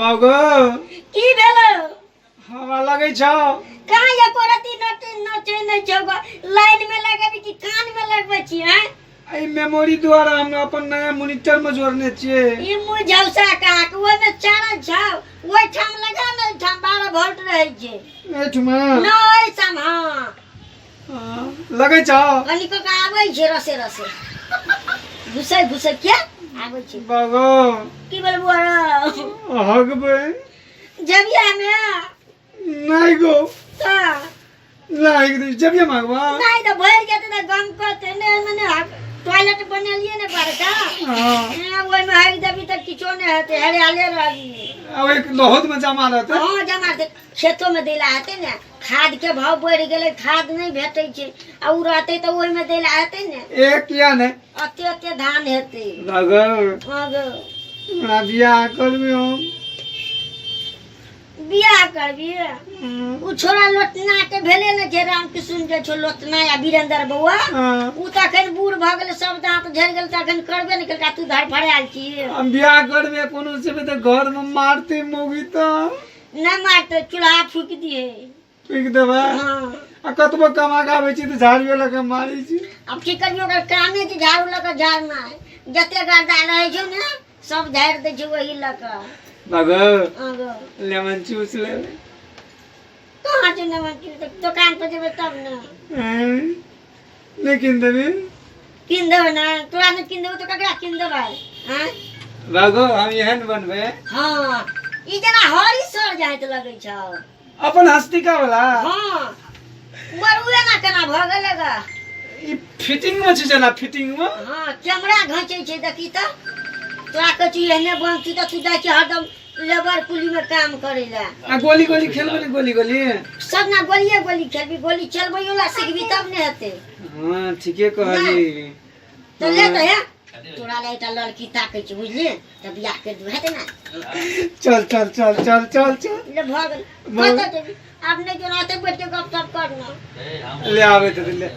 बागो की भेलो हमरा लगे छ कहां या कोरती नचे नहीं छगो लाइन में लगाबी कि कान में लगबै छी हैं आई मेमोरी द्वारा हम अपन नया मॉनिटर में जोड़ने छिए ई मुझौसा का ओय में चार्ज छ ओय ठाम लगा न ठाम 12 वोल्ट रहै छै ए ठुमा नहीं सम हां लगे छ कनी को आबै छै रसे रसे घुसे क्या आबै छै बागो की बोलबो हगबे जबिया में नहीं गो ता नहीं जबिया मागवा नहीं तो भर जेते त गम करते ने मने टॉयलेट बनेलिए ने बड़का हां ओय में हर दबी तक किछो ने हते हरियाले रही अब एक बहुत में जमा रहते हां जमा दे खेतों में देला हते ने खाद के भाव बढ़ गेले खाद नहीं भेटै छै आ उ रहते तो ओय में देला हते ने एक किया ने अते धान हेते अगर अगर ना बियाह करबे हम बियाह करबी उ छोरा लोटना के भेले ने जे रामकृष्ण जे छो लोटना या वीरेंद्र बउआ उ त अखन बूढ़ भ गेल सब दांत झड़ गेल त अखन करबे न केलका तू धर फड़ाल छी हम बियाह करबे कोनो से तो घर में मारते मोगी तो न मारते चूल्हा फूक दिए ठीक देबा हां आ कतबो कमा के आबै छी त झाड़ियो लगे मारै छी अब की करियो ओकर कामे के झाड़ू लगा झाड़ना है जते गर्दा रहे छै ने सब झाड़ दे छै वही लगा मगर लेमन चूस ले कहां छै लेमन चूस दुकान पर जेबे तब न लेकिन देबे किन देबे ना तोरा ने किन देबे तो ककरा किन देबे हैं बागो हम एहन बनबे हां ई जना हरी सर जाइत लगे छ अपन हस्तिका वाला हां मरुए ना केना भ गेलगा ई फिटिंग में छै जना फिटिंग में हां कैमरा घांचे छै देखी त तोरा कची एने बनती त तू जाय छी हरदम लेबर कुली में काम करेला आ गोली गोली खेलबे ने गोली गोली सब ना गोली खेलबी गोली चलबैयो ला सीखबी तब ने हेते हां ठीके कहली तो ले तो है तोरा ले त लड़की ताकै छ बुझली त बियाह कर दू हेते ना चल चल चल चल चल चल ले भागल कत जेबी अब नहीं जो रहते बैठ के गप सप करना ले आवे तो ले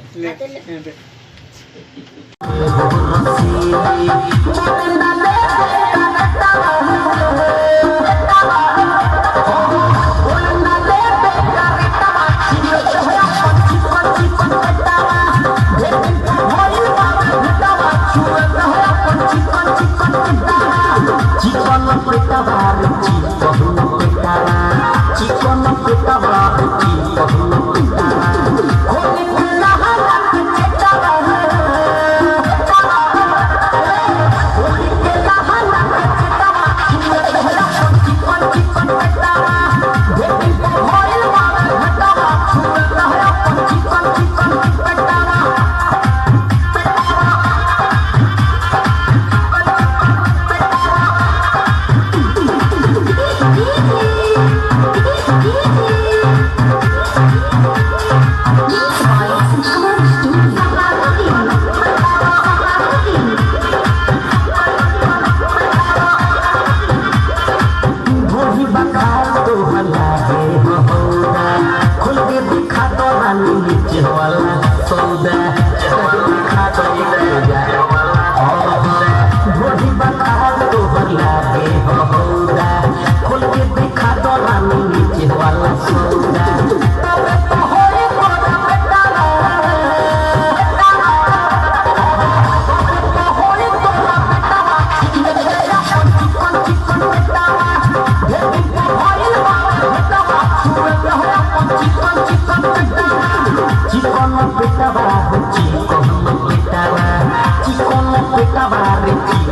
Chico no petaba,